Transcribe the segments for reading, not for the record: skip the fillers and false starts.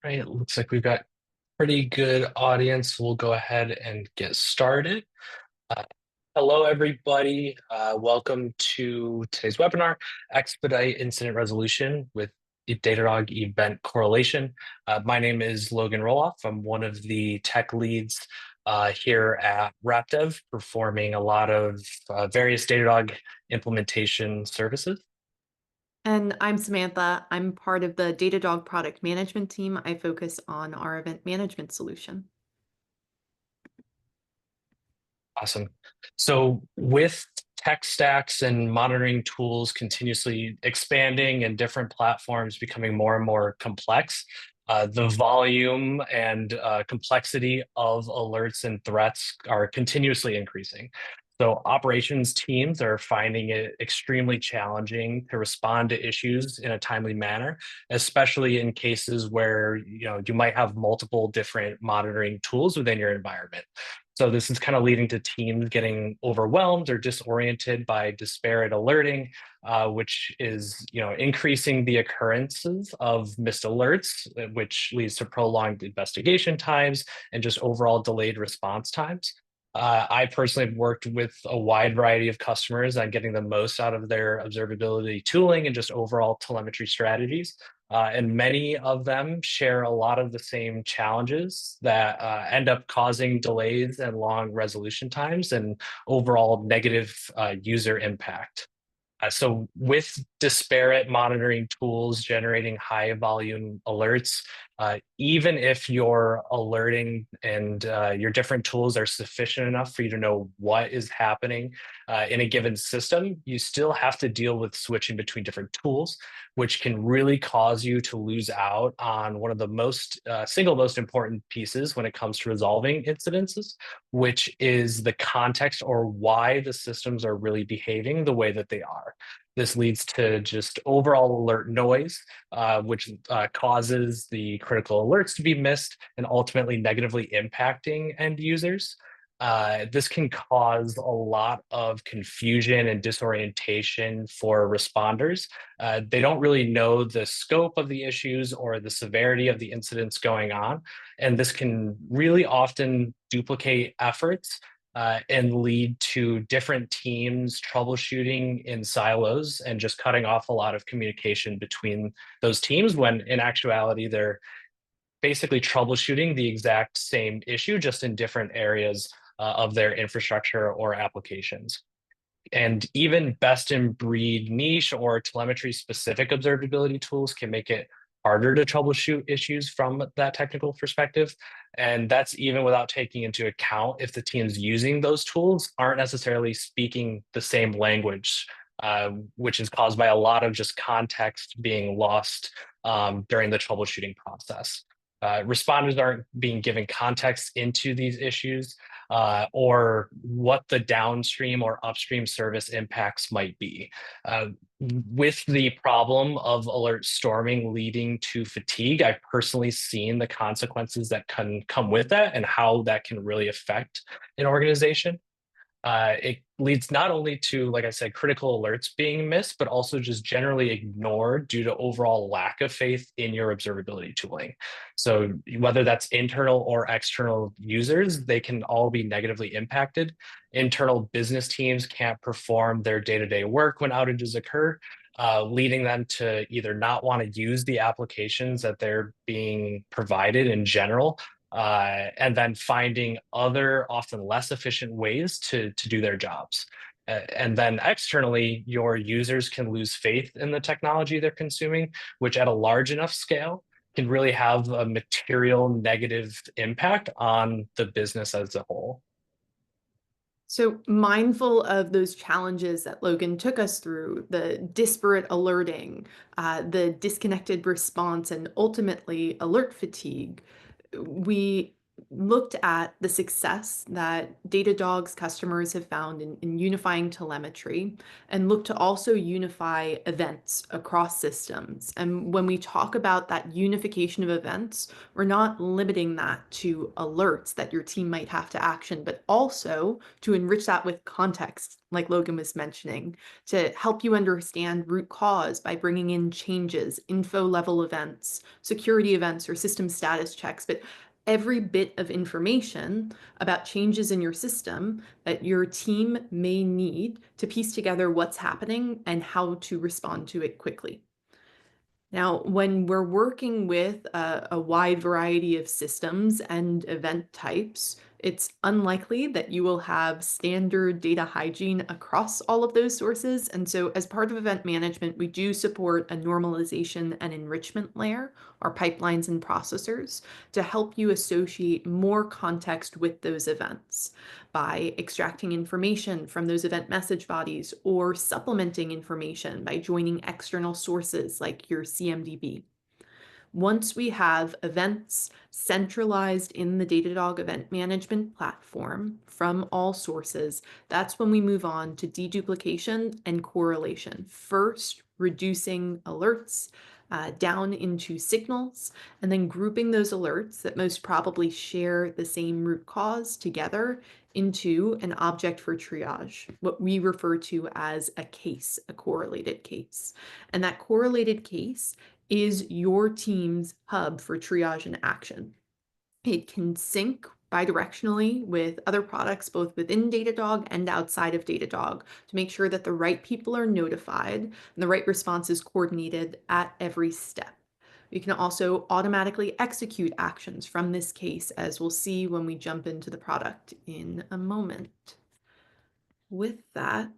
Right, it looks like we've got pretty good audience. We'll go ahead and get started. Uh, Hello, everybody. Welcome to today's webinar, Expedite Incident Resolution with Datadog Event Correlation. My name is Logan Roloff. I'm one of the tech leads here at RapDev, performing a lot of various Datadog implementation services. And I'm Samantha. I'm part of the Datadog product management team. I focus on our event management solution. Awesome. So with tech stacks and monitoring tools continuously expanding and different platforms becoming more and more complex, the volume and complexity of alerts and threats are continuously increasing. So operations teams are finding it extremely challenging to respond to issues in a timely manner, especially in cases where you might have multiple different monitoring tools within your environment. So this is kind of leading to teams getting overwhelmed or disoriented by disparate alerting, which is increasing the occurrences of missed alerts, which leads to prolonged investigation times and just overall delayed response times. I personally have worked with a wide variety of customers on getting the most out of their observability tooling and just overall telemetry strategies. And many of them share a lot of the same challenges that end up causing delays and long resolution times and overall negative user impact. So with disparate monitoring tools generating high volume alerts, even if your alerting and your different tools are sufficient enough for you to know what is happening in a given system, you still have to deal with switching between different tools, which can really cause you to lose out on one of the single most important pieces when it comes to resolving incidences, which is the context or why the systems are really behaving the way that they are. This leads to just overall alert noise, which causes the critical alerts to be missed and ultimately negatively impacting end users. This can cause a lot of confusion and disorientation for responders. They don't really know the scope of the issues or the severity of the incidents going on. And this can really often duplicate efforts and lead to different teams troubleshooting in silos and just cutting off a lot of communication between those teams when in actuality they're basically troubleshooting the exact same issue just in different areas of their infrastructure or applications. And even best in breed niche or telemetry specific observability tools can make it harder to troubleshoot issues from that technical perspective. And that's even without taking into account if the teams using those tools aren't necessarily speaking the same language, which is caused by a lot of just context being lost during the troubleshooting process. Responders aren't being given context into these issues or what the downstream or upstream service impacts might be. With the problem of alert storming leading to fatigue, I've personally seen the consequences that can come with that and how that can really affect an organization. It leads not only to, like I said, critical alerts being missed, but also just generally ignored due to overall lack of faith in your observability tooling. So whether that's internal or external users, they can all be negatively impacted. Internal business teams can't perform their day-to-day work when outages occur, leading them to either not want to use the applications that they're being provided in general, and then finding other often less efficient ways to do their jobs. And then externally, your users can lose faith in the technology they're consuming, which at a large enough scale can really have a material negative impact on the business as a whole. So, mindful of those challenges that Logan took us through, the disparate alerting, the disconnected response, and ultimately alert fatigue, we looked at the success that Datadog's customers have found in unifying telemetry and looked to also unify events across systems. And when we talk about that unification of events, we're not limiting that to alerts that your team might have to action, but also to enrich that with context, like Logan was mentioning, to help you understand root cause by bringing in changes, info level events, security events, or system status checks. But every bit of information about changes in your system that your team may need to piece together what's happening and how to respond to it quickly. Now, when we're working with a wide variety of systems and event types, it's unlikely that you will have standard data hygiene across all of those sources. And so, as part of event management, we do support a normalization and enrichment layer, our pipelines and processors, to help you associate more context with those events by extracting information from those event message bodies or supplementing information by joining external sources like your CMDB. Once we have events centralized in the Datadog event management platform from all sources, that's when we move on to deduplication and correlation. First, reducing alerts down into signals, and then grouping those alerts that most probably share the same root cause together into an object for triage, what we refer to as a case, a correlated case. And that correlated case is your team's hub for triage and action. It can sync bidirectionally with other products, both within Datadog and outside of Datadog, to make sure that the right people are notified and the right response is coordinated at every step. You can also automatically execute actions from this case, as we'll see when we jump into the product in a moment. With that,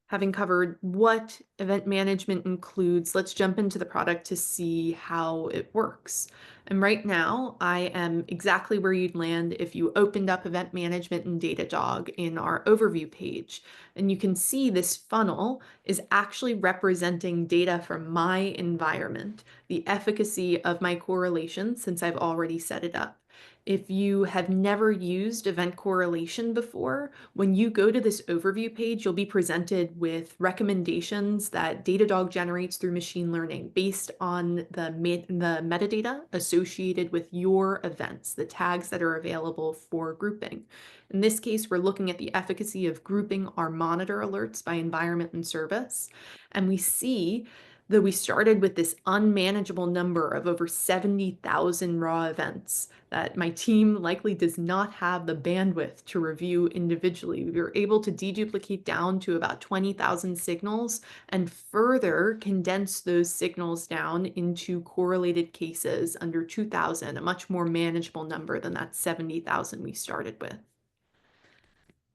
having covered what event management includes, let's jump into the product to see how it works. And right now, I am exactly where you'd land if you opened up event management in Datadog in our overview page. And you can see this funnel is actually representing data from my environment, the efficacy of my correlation since I've already set it up. If you have never used event correlation before, when you go to this overview page, you'll be presented with recommendations that Datadog generates through machine learning based on the metadata associated with your events, the tags that are available for grouping. In this case, we're looking at the efficacy of grouping our monitor alerts by environment and service. And we see that we started with this unmanageable number of over 70,000 raw events that my team likely does not have the bandwidth to review individually. We were able to deduplicate down to about 20,000 signals and further condense those signals down into correlated cases under 2,000, a much more manageable number than that 70,000 we started with.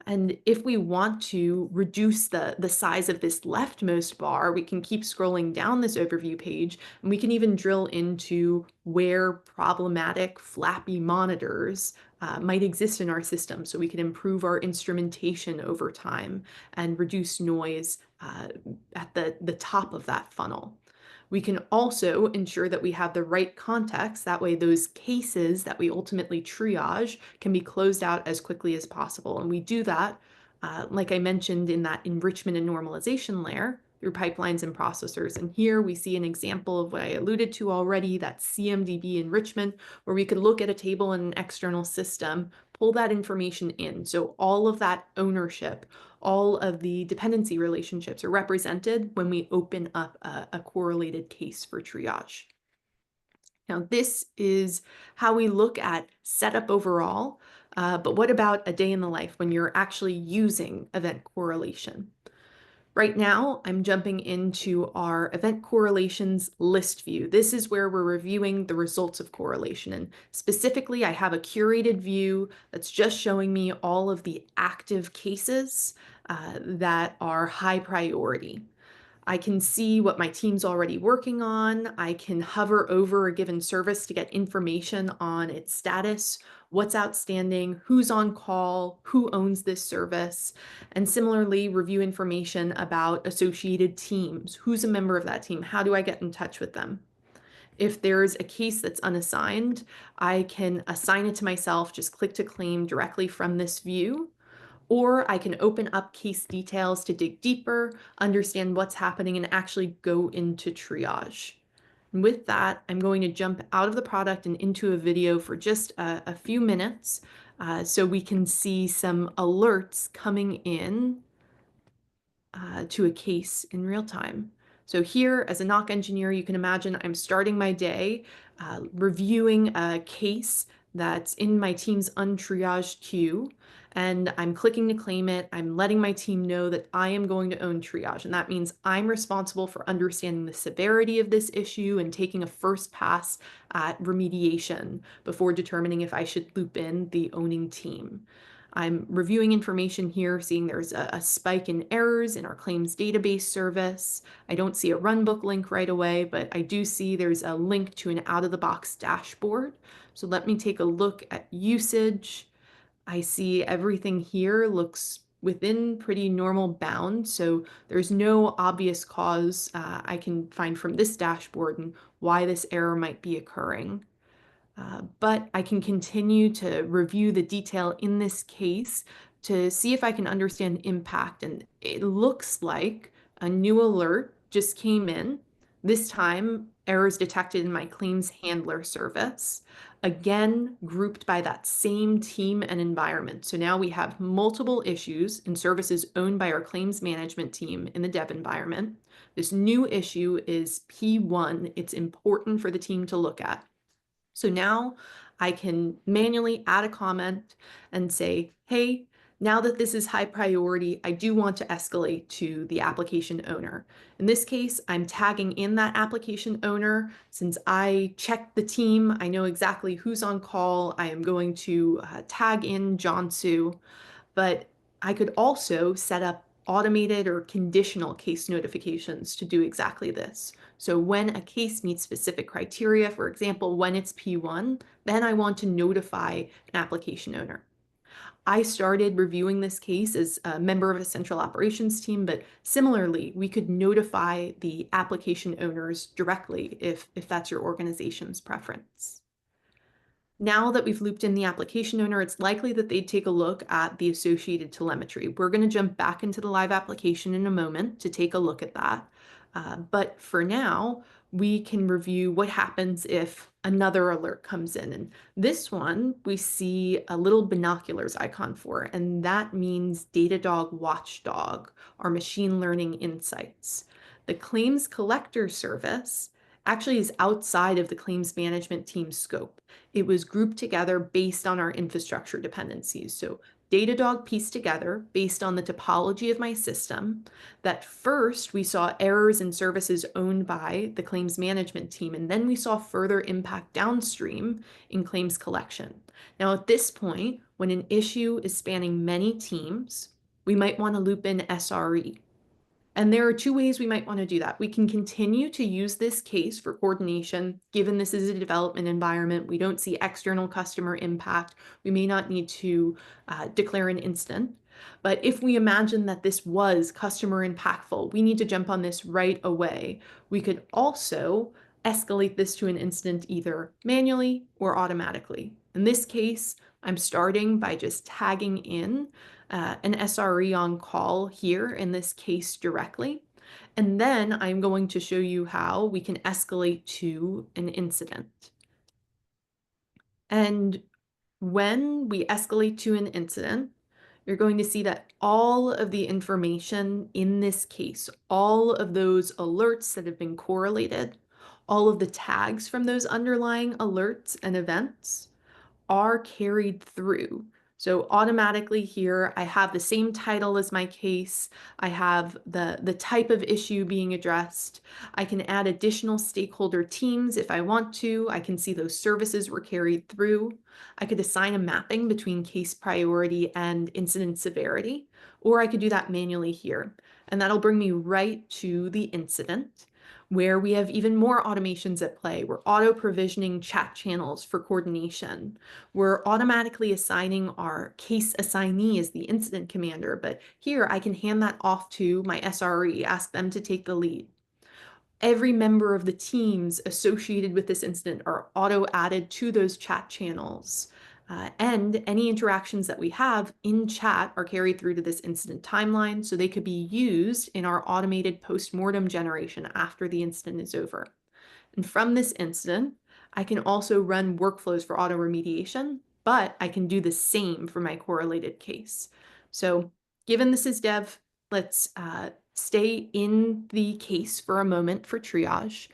And if we want to reduce the size of this leftmost bar, we can keep scrolling down this overview page, and we can even drill into where problematic flappy monitors might exist in our system, so we can improve our instrumentation over time and reduce noise at the top of that funnel. We can also ensure that we have the right context. That way, those cases that we ultimately triage can be closed out as quickly as possible. And we do that, like I mentioned, in that enrichment and normalization layer through pipelines and processors. And here we see an example of what I alluded to already, that CMDB enrichment, where we could look at a table in an external system, pull that information in. So all of that ownership, all of the dependency relationships are represented when we open up a correlated case for triage. Now, this is how we look at setup overall, but what about a day in the life when you're actually using event correlation? Right now, I'm jumping into our event correlations list view. This is where we're reviewing the results of correlation. And specifically, I have a curated view that's just showing me all of the active cases that are high priority. I can see what my team's already working on. I can hover over a given service to get information on its status, what's outstanding, who's on call, who owns this service, and similarly review information about associated teams. Who's a member of that team? How do I get in touch with them? If there's a case that's unassigned, I can assign it to myself, just click to claim directly from this view, or I can open up case details to dig deeper, understand what's happening, and actually go into triage. And with that, I'm going to jump out of the product and into a video for just a few minutes so we can see some alerts coming in to a case in real time. So here, as a NOC engineer, you can imagine I'm starting my day reviewing a case that's in my team's untriaged queue, and I'm clicking to claim it. I'm letting my team know that I am going to own triage, and that means I'm responsible for understanding the severity of this issue and taking a first pass at remediation before determining if I should loop in the owning team. I'm reviewing information here, seeing there's a spike in errors in our claims database service. I don't see a runbook link right away, but I do see there's a link to an out-of-the-box dashboard. So let me take a look at usage. I see everything here looks within pretty normal bounds, so there's no obvious cause I can find from this dashboard and why this error might be occurring. But I can continue to review the detail in this case to see if I can understand impact. And it looks like a new alert just came in. This time, errors detected in my claims handler service, again, grouped by that same team and environment. So now we have multiple issues in services owned by our claims management team in the dev environment. This new issue is P1. It's important for the team to look at. So now I can manually add a comment and say, hey, now that this is high priority, I do want to escalate to the application owner. In this case, I'm tagging in that application owner. Since I checked the team, I know exactly who's on call. I am going to tag in John Sue, but I could also set up automated or conditional case notifications to do exactly this. So when a case meets specific criteria, for example, when it's P1, then I want to notify an application owner. I started reviewing this case as a member of a central operations team, but similarly, we could notify the application owners directly if that's your organization's preference. Now that we've looped in the application owner, it's likely that they'd take a look at the associated telemetry. We're going to jump back into the live application in a moment to take a look at that. But for now, we can review what happens if another alert comes in. And this one, we see a little binoculars icon for, and that means Datadog Watchdog, our machine learning insights. The claims collector service actually is outside of the claims management team's scope. It was grouped together based on our infrastructure dependencies. So Datadog pieced together based on the topology of my system that first we saw errors in services owned by the claims management team, and then we saw further impact downstream in claims collection. Now, at this point, when an issue is spanning many teams, we might want to loop in SRE. And there are two ways we might want to do that. We can continue to use this case for coordination, given this is a development environment. We don't see external customer impact. We may not need to declare an incident. But if we imagine that this was customer impactful, we need to jump on this right away. We could also escalate this to an incident either manually or automatically. In this case, I'm starting by just tagging in an SRE on call here in this case directly. And then I'm going to show you how we can escalate to an incident. And when we escalate to an incident, you're going to see that all of the information in this case, all of those alerts that have been correlated, all of the tags from those underlying alerts and events are carried through. So automatically here, I have the same title as my case. I have the type of issue being addressed. I can add additional stakeholder teams if I want to. I can see those services were carried through. I could assign a mapping between case priority and incident severity, or I could do that manually here. And that'll bring me right to the incident, where we have even more automations at play. We're auto provisioning chat channels for coordination. We're automatically assigning our case assignee as the incident commander, but here I can hand that off to my SRE, ask them to take the lead. Every member of the teams associated with this incident are auto-added to those chat channels. And any interactions that we have in chat are carried through to this incident timeline, so they could be used in our automated post-mortem generation after the incident is over. And from this incident, I can also run workflows for auto remediation, but I can do the same for my correlated case. So given this is dev, let's stay in the case for a moment for triage.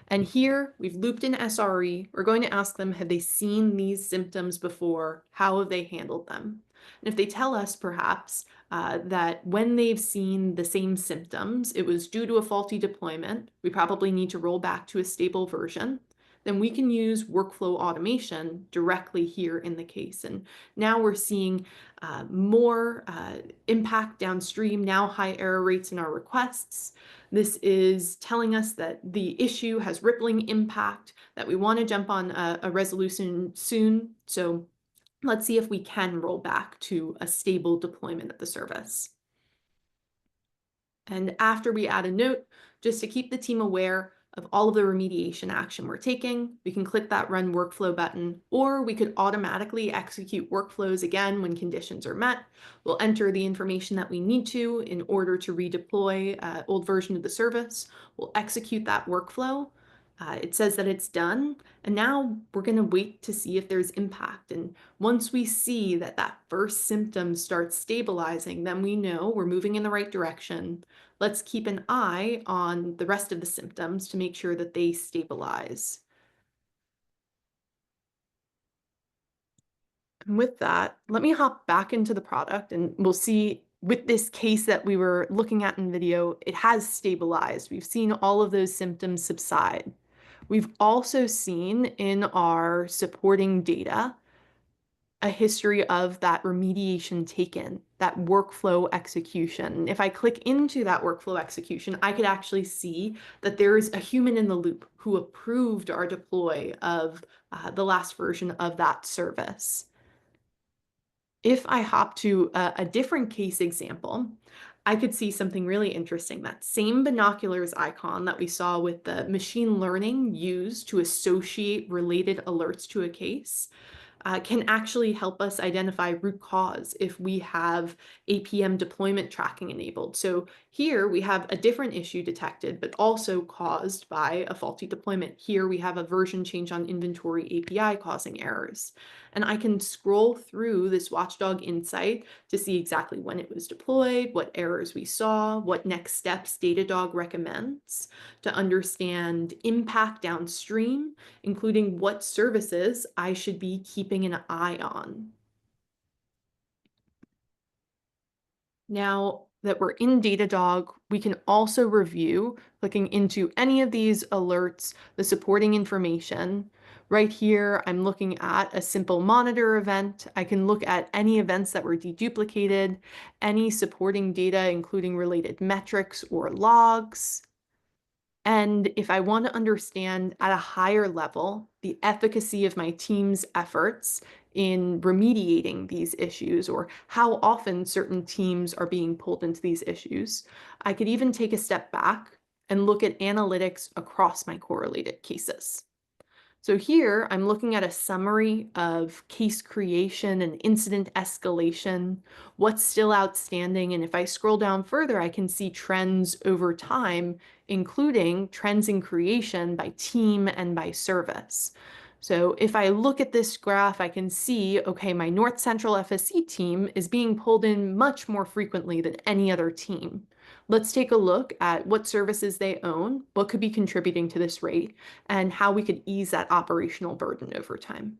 And here we've looped in SRE. We're going to ask them, have they seen these symptoms before? How have they handled them? And if they tell us perhaps that when they've seen the same symptoms, it was due to a faulty deployment, we probably need to roll back to a stable version, then we can use workflow automation directly here in the case. And now we're seeing more impact downstream, now high error rates in our requests. This is telling us that the issue has rippling impact, that we want to jump on a resolution soon. So let's see if we can roll back to a stable deployment of the service. And after we add a note, just to keep the team aware of all of the remediation action we're taking, we can click that run workflow button, or we could automatically execute workflows again when conditions are met. We'll enter the information that we need to in order to redeploy an old version of the service. We'll execute that workflow. It says that it's done, and now we're going to wait to see if there's impact. And once we see that that first symptom starts stabilizing, then we know we're moving in the right direction. Let's keep an eye on the rest of the symptoms to make sure that they stabilize. And with that, let me hop back into the product, and we'll see with this case that we were looking at in video, it has stabilized. We've seen all of those symptoms subside. We've also seen in our supporting data a history of that remediation taken, that workflow execution. If I click into that workflow execution, I could actually see that there is a human in the loop who approved our deploy of the last version of that service. If I hop to a different case example, I could see something really interesting. That same binoculars icon that we saw with the machine learning used to associate related alerts to a case can actually help us identify root cause if we have APM deployment tracking enabled. So here we have a different issue detected, but also caused by a faulty deployment. Here we have a version change on inventory API causing errors. And I can scroll through this Watchdog insight to see exactly when it was deployed, what errors we saw, what next steps Datadog recommends to understand impact downstream, including what services I should be keeping an eye on. Now that we're in Datadog, we can also review, clicking into any of these alerts, the supporting information. Right here, I'm looking at a simple monitor event. I can look at any events that were deduplicated, any supporting data, including related metrics or logs. And if I want to understand at a higher level the efficacy of my team's efforts in remediating these issues, or how often certain teams are being pulled into these issues, I could even take a step back and look at analytics across my correlated cases. So here I'm looking at a summary of case creation and incident escalation, what's still outstanding. And if I scroll down further, I can see trends over time, including trends in creation by team and by service. So if I look at this graph, I can see, okay, my North Central FSC team is being pulled in much more frequently than any other team. Let's take a look at what services they own, what could be contributing to this rate, and how we could ease that operational burden over time.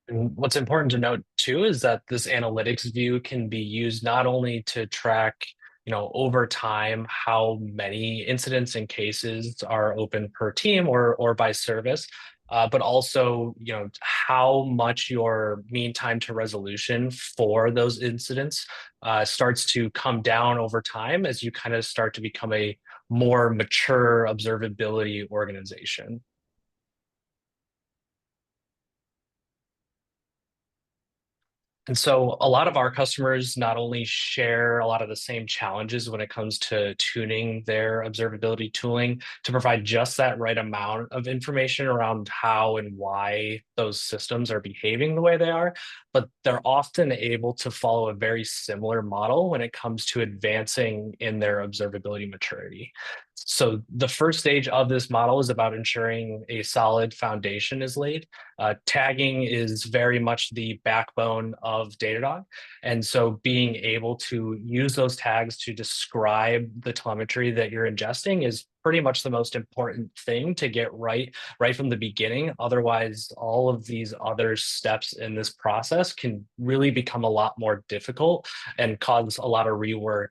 And what's important to note too is that this analytics view can be used not only to track, over time how many incidents and cases are open per team or by service, but also, how much your mean time to resolution for those incidents starts to come down over time as you kind of start to become a more mature observability organization. And so a lot of our customers not only share a lot of the same challenges when it comes to tuning their observability tooling to provide just that right amount of information around how and why those systems are behaving the way they are, but they're often able to follow a very similar model when it comes to advancing in their observability maturity. So the first stage of this model is about ensuring a solid foundation is laid. Tagging is very much the backbone of Datadog. And so being able to use those tags to describe the telemetry that you're ingesting is pretty much the most important thing to get right from the beginning. Otherwise, all of these other steps in this process can really become a lot more difficult and cause a lot of rework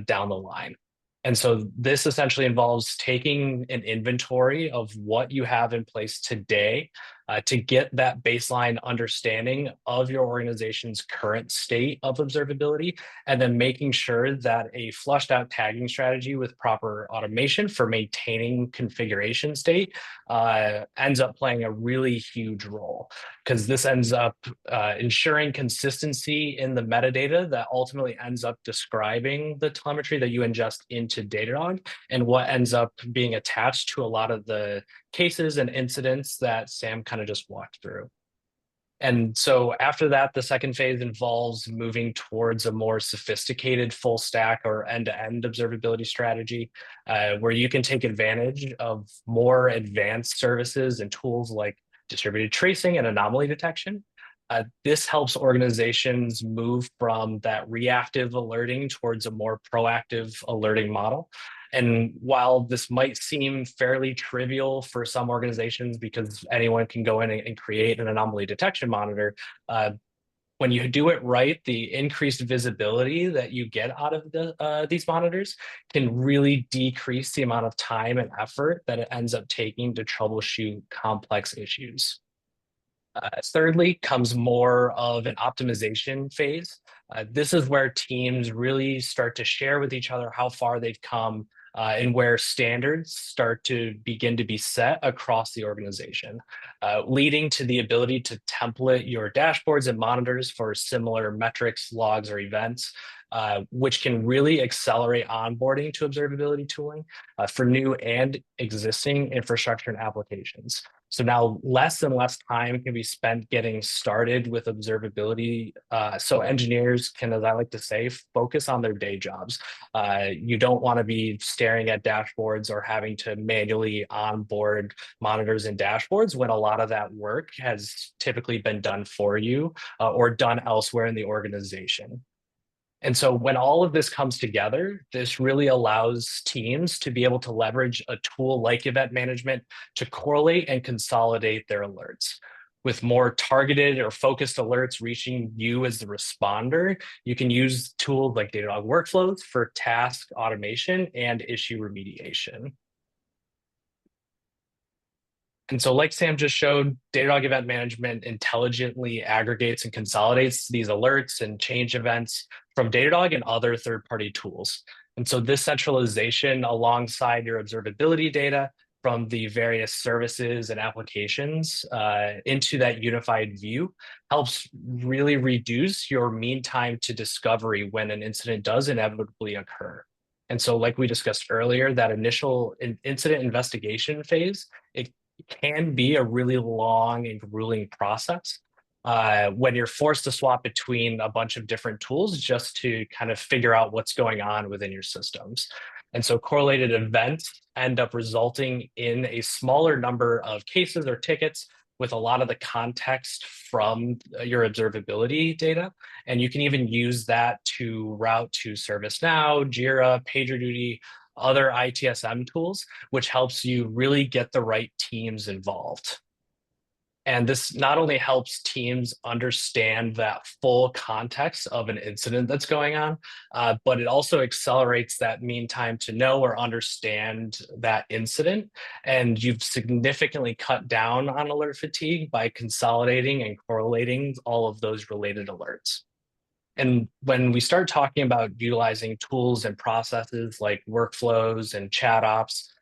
down the line. And so this essentially involves taking an inventory of what you have in place today to get that baseline understanding of your organization's current state of observability, and then making sure that a flushed out tagging strategy with proper automation for maintaining configuration state ends up playing a really huge role, because this ends up ensuring consistency in the metadata that ultimately ends up describing the telemetry that you ingest into Datadog and what ends up being attached to a lot of the cases and incidents that Sam kind of just walked through. And so after that, the second phase involves moving towards a more sophisticated full stack or end-to-end observability strategy, where you can take advantage of more advanced services and tools like distributed tracing and anomaly detection. This helps organizations move from that reactive alerting towards a more proactive alerting model. And while this might seem fairly trivial for some organizations because anyone can go in and create an anomaly detection monitor, when you do it right, the increased visibility that you get out of these monitors can really decrease the amount of time and effort that it ends up taking to troubleshoot complex issues. Thirdly comes more of an optimization phase. This is where teams really start to share with each other how far they've come and where standards start to begin to be set across the organization, leading to the ability to template your dashboards and monitors for similar metrics, logs, or events, which can really accelerate onboarding to observability tooling for new and existing infrastructure and applications. So now less and less time can be spent getting started with observability. So engineers can, as I like to say, focus on their day jobs. You don't want to be staring at dashboards or having to manually onboard monitors and dashboards when a lot of that work has typically been done for you or done elsewhere in the organization. And so when all of this comes together, this really allows teams to be able to leverage a tool like event management to correlate and consolidate their alerts. With more targeted or focused alerts reaching you as the responder, you can use tools like Datadog workflows for task automation and issue remediation. And so like Sam just showed, Datadog Event Management intelligently aggregates and consolidates these alerts and change events from Datadog and other third-party tools. And so this centralization alongside your observability data from the various services and applications into that unified view helps really reduce your mean time to discovery when an incident does inevitably occur. And so like we discussed earlier, that initial incident investigation phase, it can be a really long and grueling process when you're forced to swap between a bunch of different tools just to kind of figure out what's going on within your systems. And so correlated events end up resulting in a smaller number of cases or tickets with a lot of the context from your observability data. And you can even use that to route to ServiceNow, Jira, PagerDuty, other ITSM tools, which helps you really get the right teams involved. And this not only helps teams understand that full context of an incident that's going on, but it also accelerates that mean time to know or understand that incident. And you've significantly cut down on alert fatigue by consolidating and correlating all of those related alerts. And when we start talking about utilizing tools and processes like workflows and chat ops,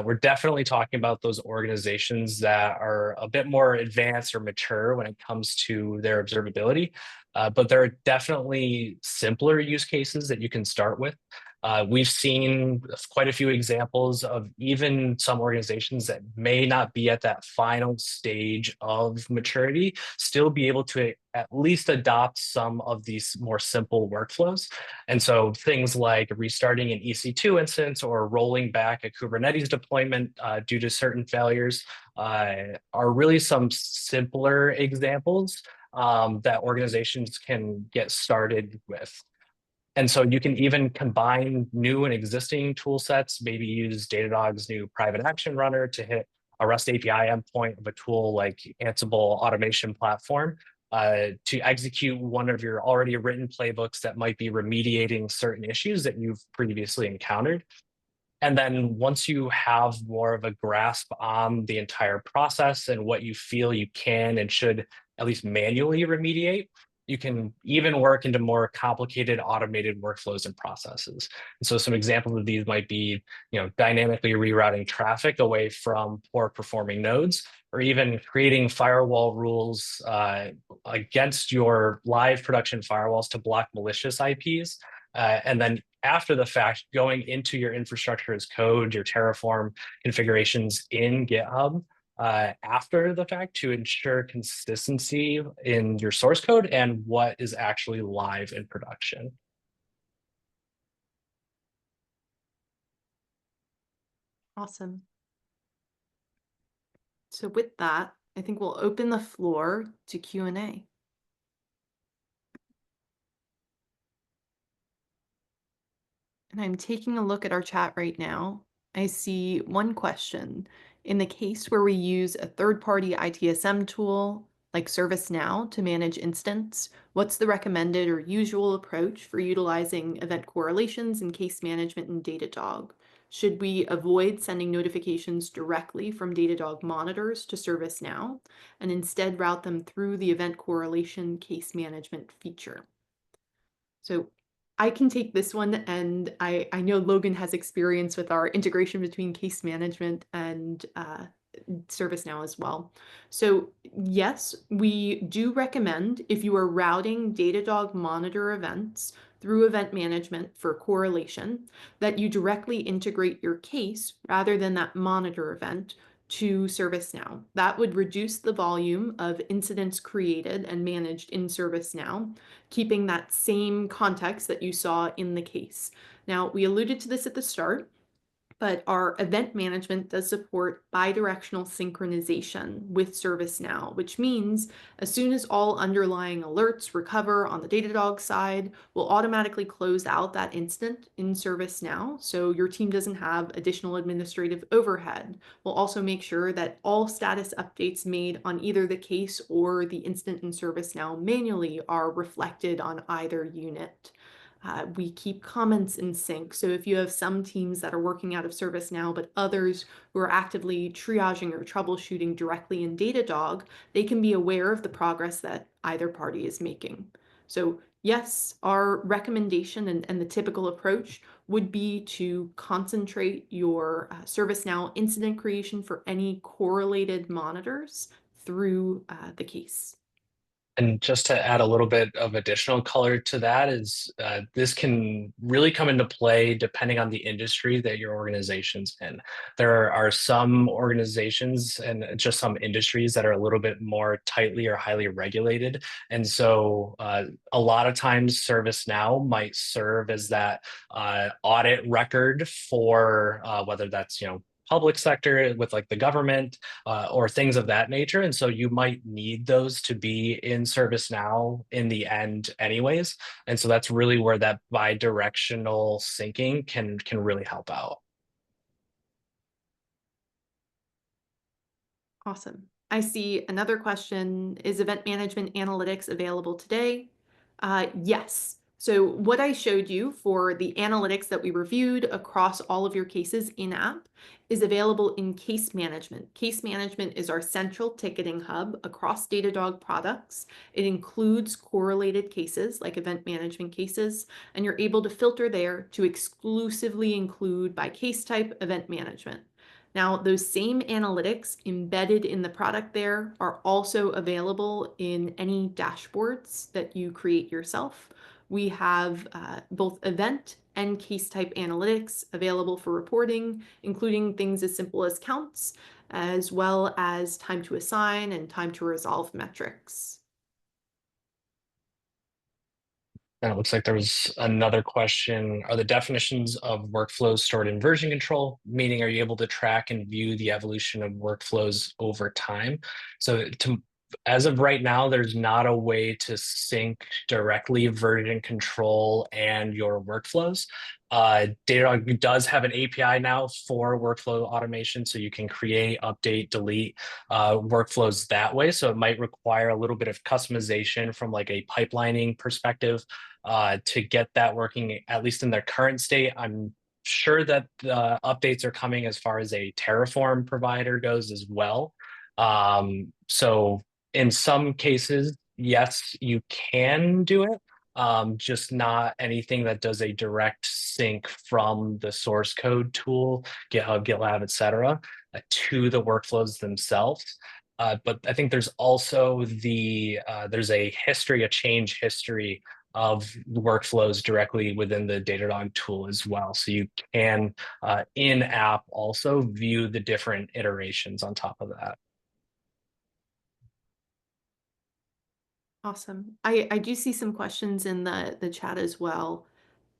We're definitely talking about those organizations that are a bit more advanced or mature when it comes to their observability. But there are definitely simpler use cases that you can start with. We've seen quite a few examples of even some organizations that may not be at that final stage of maturity, still be able to at least adopt some of these more simple workflows. And so things like restarting an EC2 instance or rolling back a Kubernetes deployment due to certain failures are really some simpler examples that organizations can get started with. And so you can even combine new and existing tool sets, maybe use Datadog's new private action runner to hit a REST API endpoint of a tool like Ansible automation platform to execute one of your already written playbooks that might be remediating certain issues that you've previously encountered. And then once you have more of a grasp on the entire process and what you feel you can and should at least manually remediate, you can even work into more complicated automated workflows and processes. And so some examples of these might be, dynamically rerouting traffic away from poor performing nodes, or even creating firewall rules against your live production firewalls to block malicious IPs. And then after the fact, going into your infrastructure as code, your Terraform configurations in GitHub after the fact to ensure consistency in your source code and what is actually live in production. Awesome. So with that, I think we'll open the floor to Q&A. And I'm taking a look at our chat right now. I see one question. In the case where we use a third-party ITSM tool like ServiceNow to manage instance, what's the recommended or usual approach for utilizing event correlations and case management in Datadog? Should we avoid sending notifications directly from Datadog monitors to ServiceNow and instead route them through the event correlation case management feature? So I can take this one, and I know Logan has experience with our integration between case management and ServiceNow as well. So yes, we do recommend if you are routing Datadog monitor events through event management for correlation, that you directly integrate your case rather than that monitor event to ServiceNow. That would reduce the volume of incidents created and managed in ServiceNow, keeping that same context that you saw in the case. Now, we alluded to this at the start, but our event management does support bidirectional synchronization with ServiceNow, which means as soon as all underlying alerts recover on the Datadog side, we'll automatically close out that incident in ServiceNow, so your team doesn't have additional administrative overhead. We'll also make sure that all status updates made on either the case or the incident in ServiceNow manually are reflected on either unit. We keep comments in sync. So if you have some teams that are working out of ServiceNow, but others who are actively triaging or troubleshooting directly in Datadog, they can be aware of the progress that either party is making. So yes, our recommendation and the typical approach would be to concentrate your ServiceNow incident creation for any correlated monitors through the case. And just to add a little bit of additional color to that is this can really come into play depending on the industry that your organization's in. There are some organizations and just some industries that are a little bit more tightly or highly regulated. And so a lot of times ServiceNow might serve as that audit record for whether that's, public sector with like the government or things of that nature. And so you might need those to be in ServiceNow in the end anyways. And so that's really where that bi-directional syncing can really help out. Awesome. I see another question. Is event management analytics available today? Yes. So what I showed you for the analytics that we reviewed across all of your cases in-app is available in case management. Case management is our central ticketing hub across Datadog products. It includes correlated cases like event management cases, and you're able to filter there to exclusively include by case type event management. Now, those same analytics embedded in the product there are also available in any dashboards that you create yourself. We have both event and case type analytics available for reporting, including things as simple as counts, as well as time to assign and time to resolve metrics. And it looks like there was another question. Are the definitions of workflows stored in version control? Meaning, are you able to track and view the evolution of workflows over time? So as of right now, there's not a way to sync directly version control and your workflows. Datadog does have an API now for workflow automation, so you can create, update, delete workflows that way. So it might require a little bit of customization from like a pipelining perspective to get that working, at least in their current state. I'm sure that the updates are coming as far as a Terraform provider goes as well. So in some cases, yes, you can do it, just not anything that does a direct sync from the source code tool, GitHub, GitLab, etc., to the workflows themselves. But I think there's also there's a history, a change history of workflows directly within the Datadog tool as well. So you can in-app also view the different iterations on top of that. Awesome. I do see some questions in the chat as well.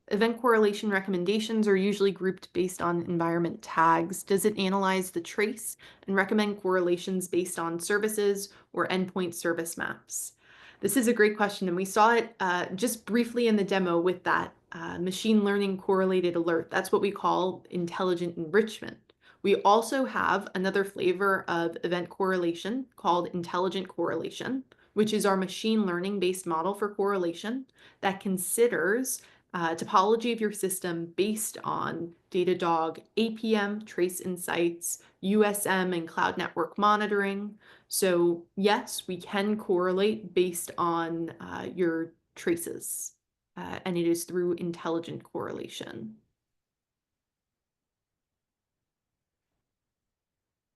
Event correlation recommendations are usually grouped based on environment tags. Does it analyze the trace and recommend correlations based on services or endpoint service maps? This is a great question, and we saw it just briefly in the demo with that machine learning correlated alert. That's what we call intelligent enrichment. We also have another flavor of event correlation called intelligent correlation, which is our machine learning based model for correlation that considers topology of your system based on Datadog APM, trace insights, USM, and cloud network monitoring. So yes, we can correlate based on your traces, and it is through intelligent correlation.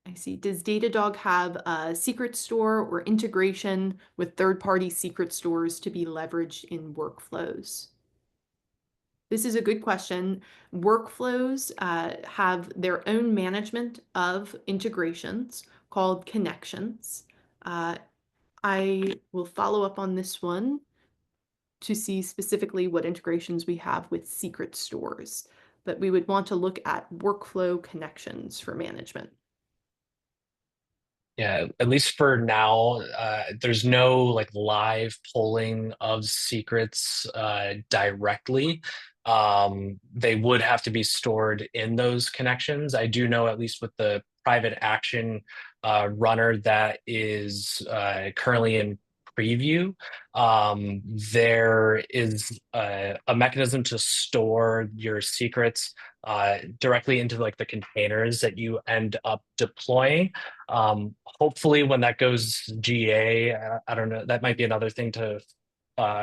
I see. Does Datadog have a secret store or integration with third-party secret stores to be leveraged in workflows? This is a good question. Workflows have their own management of integrations called connections. I will follow up on this one to see specifically what integrations we have with secret stores, but we would want to look at workflow connections for management. Yeah, at least for now, there's no like live polling of secrets directly. They would have to be stored in those connections. I do know, at least with the private action runner that is currently in preview, there is a mechanism to store your secrets directly into like the containers that you end up deploying. Hopefully when that goes GA, I don't know, that might be another thing to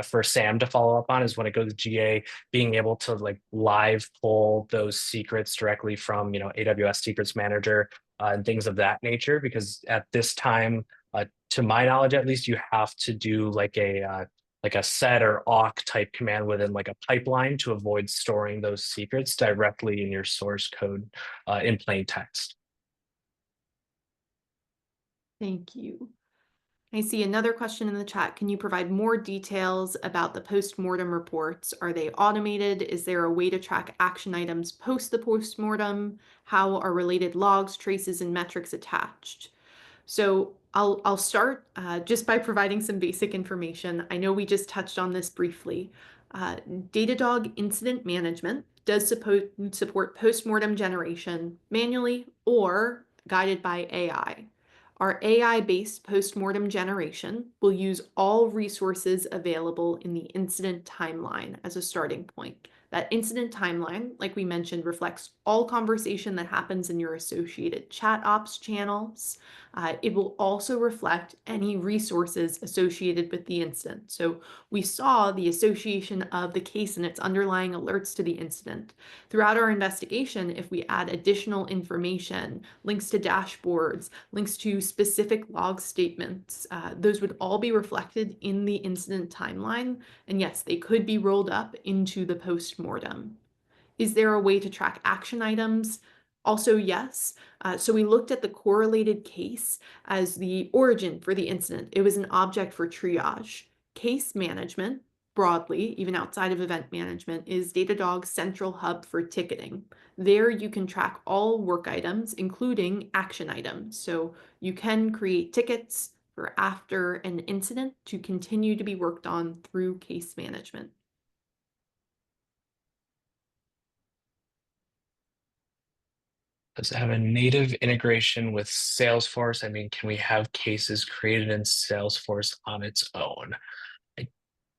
for Sam to follow up on, is when it goes GA, being able to like live pull those secrets directly from, AWS Secrets Manager and things of that nature. Because at this time, to my knowledge, at least, you have to do like a set or awk type command within like a pipeline to avoid storing those secrets directly in your source code in plain text. Thank you. I see another question in the chat. Can you provide more details about the post-mortem reports? Are they automated? Is there a way to track action items post the post-mortem? How are related logs, traces, and metrics attached? So I'll start just by providing some basic information. I know we just touched on this briefly. Datadog Incident Management does support post-mortem generation manually or guided by AI. Our AI-based post-mortem generation will use all resources available in the incident timeline as a starting point. That incident timeline, like we mentioned, reflects all conversation that happens in your associated chat ops channels. It will also reflect any resources associated with the incident. So we saw the association of the case and its underlying alerts to the incident. Throughout our investigation, if we add additional information, links to dashboards, links to specific log statements, those would all be reflected in the incident timeline. And yes, they could be rolled up into the post-mortem. Is there a way to track action items? Also, yes. So we looked at the correlated case as the origin for the incident. It was an object for triage. Case management, broadly, even outside of event management, is Datadog's central hub for ticketing. There you can track all work items, including action items. So you can create tickets for after an incident to continue to be worked on through case management. Does it have a native integration with Salesforce? I mean, can we have cases created in Salesforce on its own? I,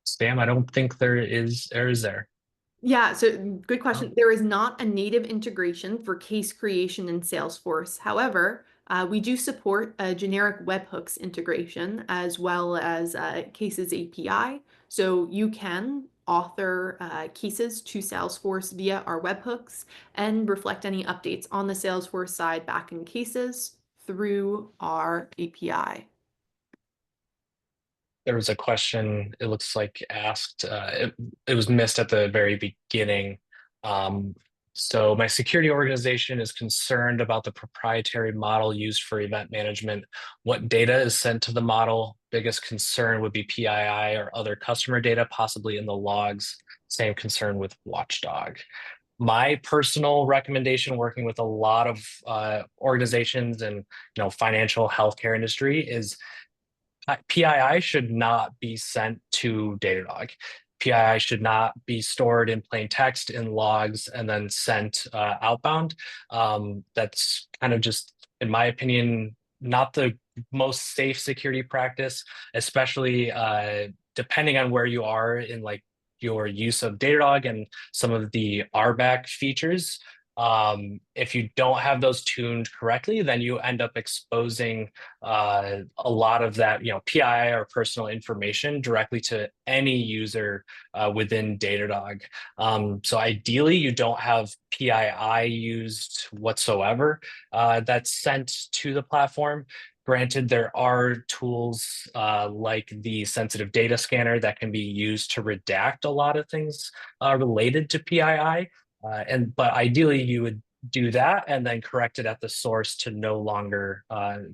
Sam, I don't think there is, or is there? Yeah, so good Oh, question. There is not a native integration for case creation in Salesforce. However, we do support a generic webhooks integration as well as Cases API. So you can author cases to Salesforce via our webhooks and reflect any updates on the Salesforce side back in Cases through our API. there was a question, it looks like asked, it was missed at the very beginning. Um, so my security organization is concerned about the proprietary model used for event management. What data is sent to the model? Biggest concern would be PII or other customer data, possibly in the logs. Same concern with Watchdog. My personal recommendation, working with a lot of organizations and financial healthcare industry, is PII should not be sent to Datadog. PII should not be stored in plain text in logs and then sent outbound. That's kind of just, in my opinion, not the most safe security practice, especially depending on where you are in like your use of Datadog and some of the RBAC features. If you don't have those tuned correctly, then you end up exposing a lot of that, PII or personal information directly to any user within Datadog. So ideally, you don't have PII used whatsoever that's sent to the platform. Granted, there are tools like the sensitive data scanner that can be used to redact a lot of things related to PII. But ideally, you would do that and then correct it at the source to no longer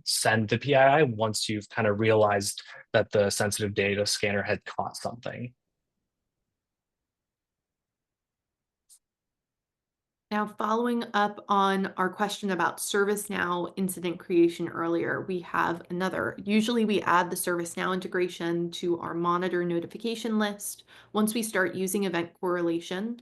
send the PII once you've kind of realized that the sensitive data scanner had caught something. Now, following up on our question about ServiceNow incident creation earlier, we have another. Usually we add the ServiceNow integration to our monitor notification list. Once we start using event correlation,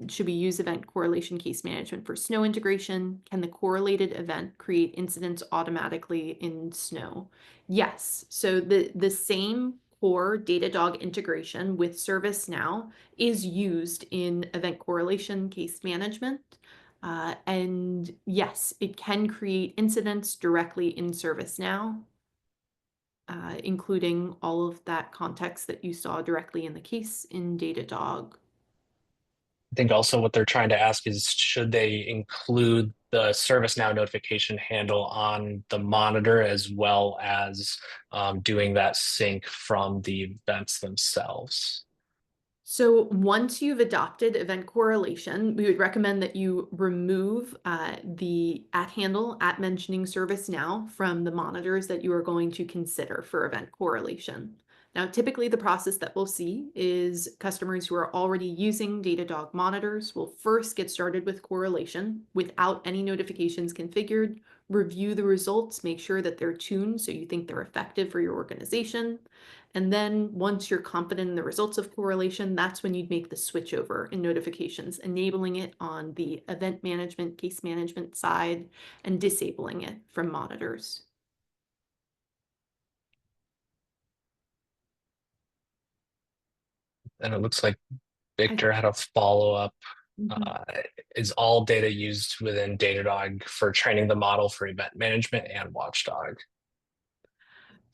should we use event correlation case management for Snow integration? Can the correlated event create incidents automatically in Snow? Yes. So the same core Datadog integration with ServiceNow is used in event correlation case management. And yes, it can create incidents directly in ServiceNow, including all of that context that you saw directly in the case in Datadog. I think also what they're trying to ask is, should they include the ServiceNow notification handle on the monitor as well as doing that sync from the events themselves? So once you've adopted event correlation, we would recommend that you remove the @ handle at mentioning ServiceNow from the monitors that you are going to consider for event correlation. Now, typically the process that we'll see is customers who are already using Datadog monitors will first get started with correlation without any notifications configured, review the results, make sure that they're tuned so you think they're effective for your organization. And then once you're confident in the results of correlation, that's when you'd make the switch over in notifications, enabling it on the event management, case management side, and disabling it from monitors. And it looks like I Victor had a follow-up. Mhm. Uh, is all data used within Datadog for training the model for event management and Watchdog?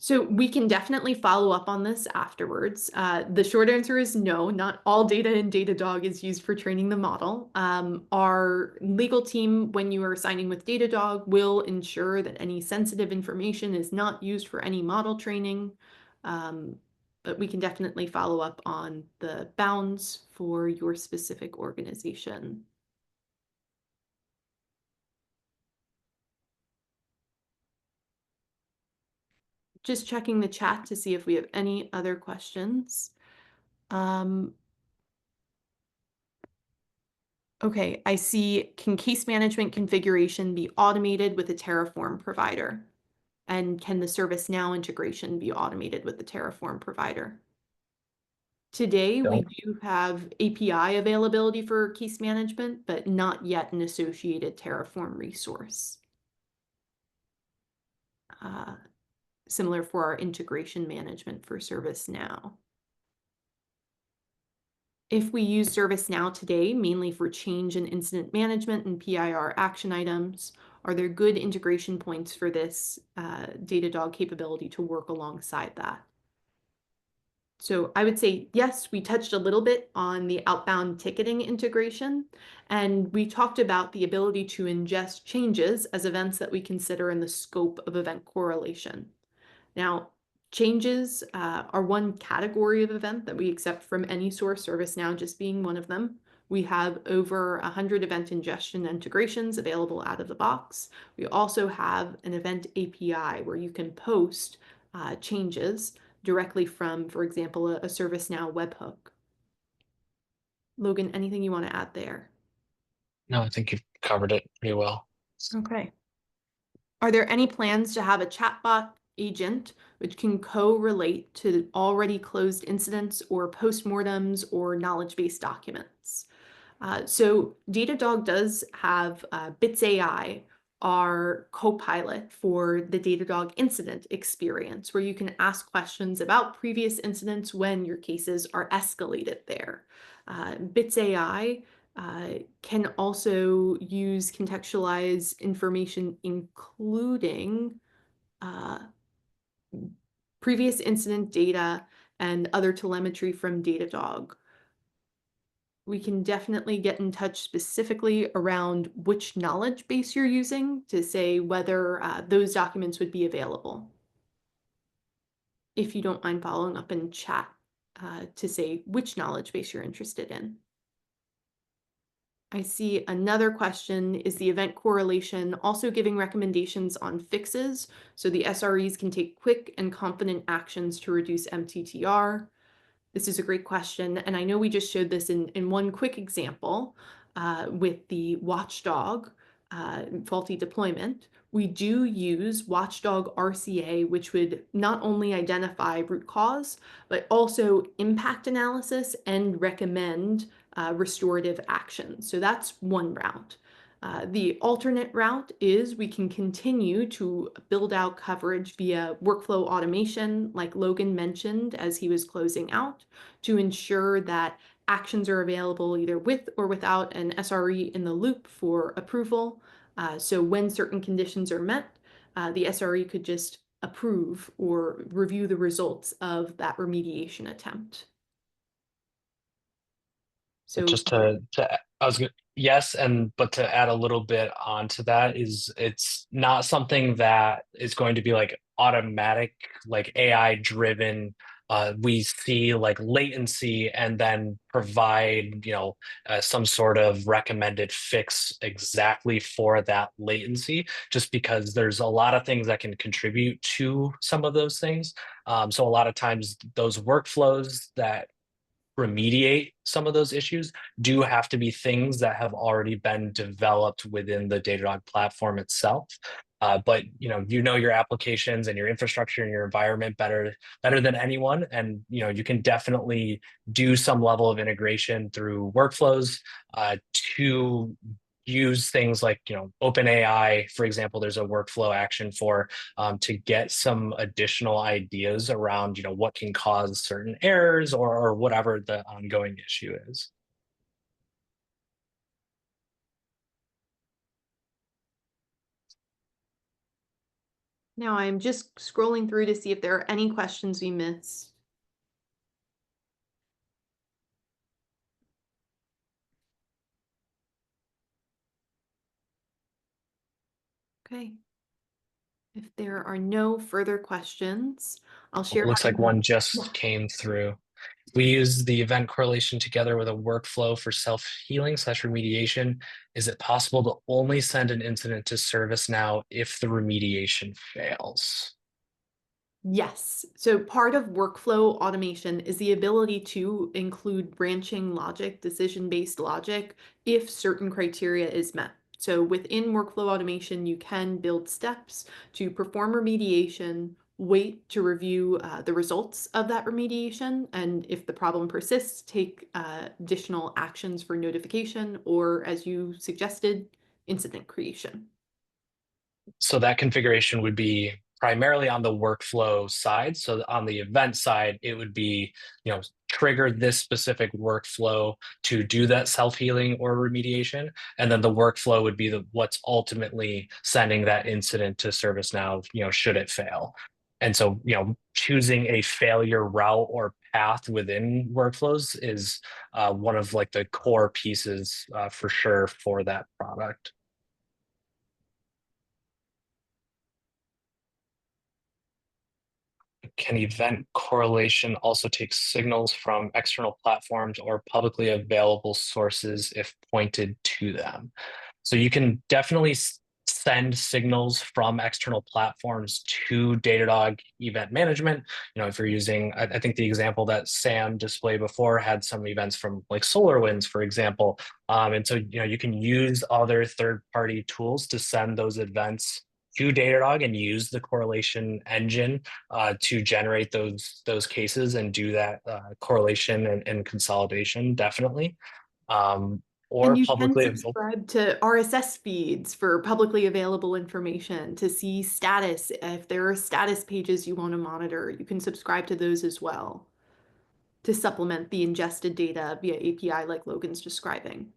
So we can definitely follow up on this afterwards. The short answer is no, not all data in Datadog is used for training the model. Our legal team, when you are signing with Datadog, will ensure that any sensitive information is not used for any model training. Um, but we can definitely follow up on the bounds for your specific organization. Just checking the chat to see if we have any other questions. Um, Okay, I see. Can case management configuration be automated with a Terraform provider? And can the ServiceNow integration be automated with the Terraform provider? Today, we Don't. do have API availability for case management, but not yet an associated Terraform resource. Uh, Similar for our integration management for ServiceNow. If we use ServiceNow today, mainly for change and incident management and PIR action items, are there good integration points for this Datadog capability to work alongside that? So I would say, yes, we touched a little bit on the outbound ticketing integration, and we talked about the ability to ingest changes as events that we consider in the scope of event correlation. Now, changes are one category of event that we accept from any source, ServiceNow just being one of them. We have over 100 event ingestion integrations available out of the box. We also have an event API where you can post changes directly from, for example, a ServiceNow webhook. Logan, anything you want to add there? No, I think you've covered it pretty well. Okay. Are there any plans to have a chatbot agent which can co-relate to already closed incidents or postmortems or knowledge-based documents? So Datadog does have Bits AI, our co-pilot for the Datadog incident experience, where you can ask questions about previous incidents when your cases are escalated there. Bits AI can also use contextualized information, including uh, previous incident data and other telemetry from Datadog. We can definitely get in touch specifically around which knowledge base you're using to say whether those documents would be available. If you don't mind following up in chat to say which knowledge base you're interested in. I see another question, is the event correlation also giving recommendations on fixes so the SREs can take quick and confident actions to reduce MTTR? This is a great question, and I know we just showed this in one quick example with the Watchdog faulty deployment. We do use Watchdog RCA, which would not only identify root cause, but also impact analysis and recommend restorative action. So that's one route. The alternate route is we can continue to build out coverage via workflow automation, like Logan mentioned as he was closing out, to ensure that actions are available either with or without an SRE in the loop for approval. So when certain conditions are met, the SRE could just approve or review the results of that remediation attempt. But So just to I was gonna, yes, and but to add a little bit onto that is it's not something that is going to be like automatic, like AI driven. We see like latency and then provide, some sort of recommended fix exactly for that latency, just because there's a lot of things that can contribute to some of those things. So a lot of times those workflows that remediate some of those issues do have to be things that have already been developed within the Datadog platform itself. But your applications and your infrastructure and your environment better than anyone, and you can definitely do some level of integration through workflows to use things like OpenAI, for example. There's a workflow action for to get some additional ideas around what can cause certain errors or whatever the ongoing issue is. Now I'm just scrolling through to see if there are any questions we missed. Okay. If there are no further questions, I'll It share looks my like one yeah. just came through. We use the event correlation together with a workflow for self-healing slash remediation. Is it possible to only send an incident to ServiceNow if the remediation fails? Yes. So part of workflow automation is the ability to include branching logic, decision-based logic, if certain criteria is met. So within workflow automation, you can build steps to perform remediation, wait to review the results of that remediation, and if the problem persists, take additional actions for notification or, as you suggested, incident creation. So that configuration would be primarily on the workflow side. So on the event side, it would be, trigger this specific workflow to do that self-healing or remediation. And then the workflow would be what's ultimately sending that incident to ServiceNow, should it fail. And so, choosing a failure route or path within workflows is one of like the core pieces for sure for that product. Can event correlation also take signals from external platforms or publicly available sources if pointed to them? So you can definitely send signals from external platforms to Datadog event management. If you're using, I think the example that Sam displayed before had some events from like SolarWinds, for example. And so, you can use other third-party tools to send those events to Datadog and use the correlation engine to generate those cases and do that correlation and consolidation, definitely. Um, And or you can publicly available. subscribe to RSS feeds for publicly available information to see status. If there are status pages you want to monitor, you can subscribe to those as well to supplement the ingested data via API like Logan's describing.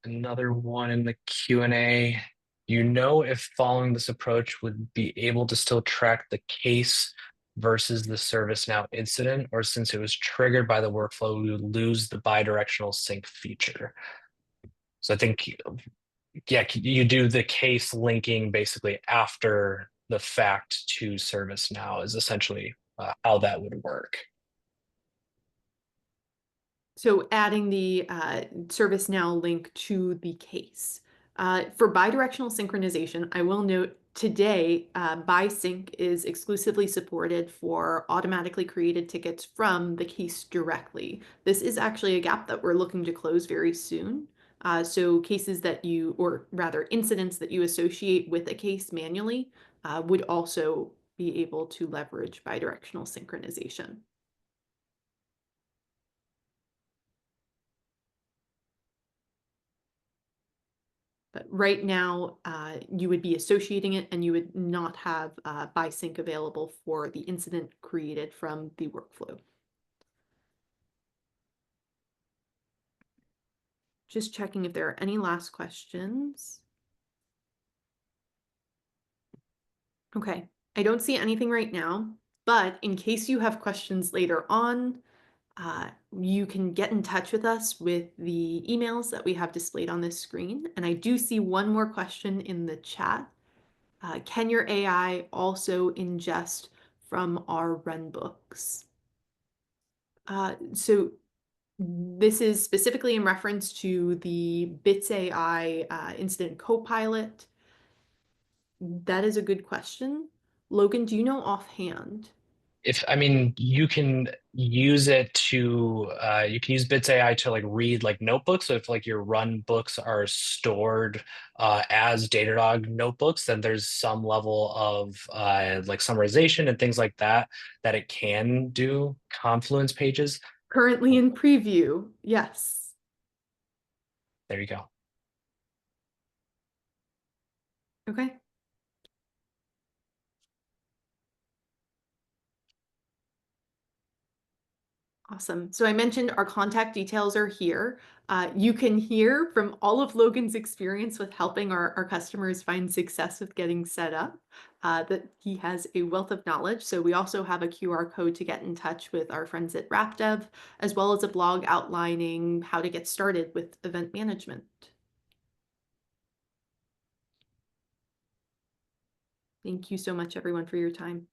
Another one in the Q&A. If following this approach would be able to still track the case versus the ServiceNow incident, or since it was triggered by the workflow, we would lose the bidirectional sync feature. So I think, yeah, you do the case linking basically after the fact to ServiceNow is essentially how that would work. So adding the ServiceNow link to the case. For bidirectional synchronization, I will note today, BiSync is exclusively supported for automatically created tickets from the case directly. This is actually a gap that we're looking to close very soon. So cases that you, or rather incidents that you associate with a case manually, would also be able to leverage bidirectional synchronization. But right now, you would be associating it and you would not have BiSync available for the incident created from the workflow. Just checking if there are any last questions. Okay, I don't see anything right now, but in case you have questions later on, you can get in touch with us with the emails that we have displayed on this screen. And I do see one more question in the chat. Can your AI also ingest from our runbooks? So this is specifically in reference to the Bits AI incident copilot. That is a good question. Logan, do you know offhand? You can use it to you can use Bits AI to like read like notebooks. So if like your run books are stored as Datadog notebooks, then there's some level of like summarization and things like that that it can do. Confluence pages. Currently in preview, yes. There you go. Okay. Awesome. So I mentioned our contact details are here. You can hear from all of Logan's experience with helping our customers find success with getting set up, that he has a wealth of knowledge. So we also have a QR code to get in touch with our friends at RapDev, as well as a blog outlining how to get started with event management. Thank you so much, everyone, for your time.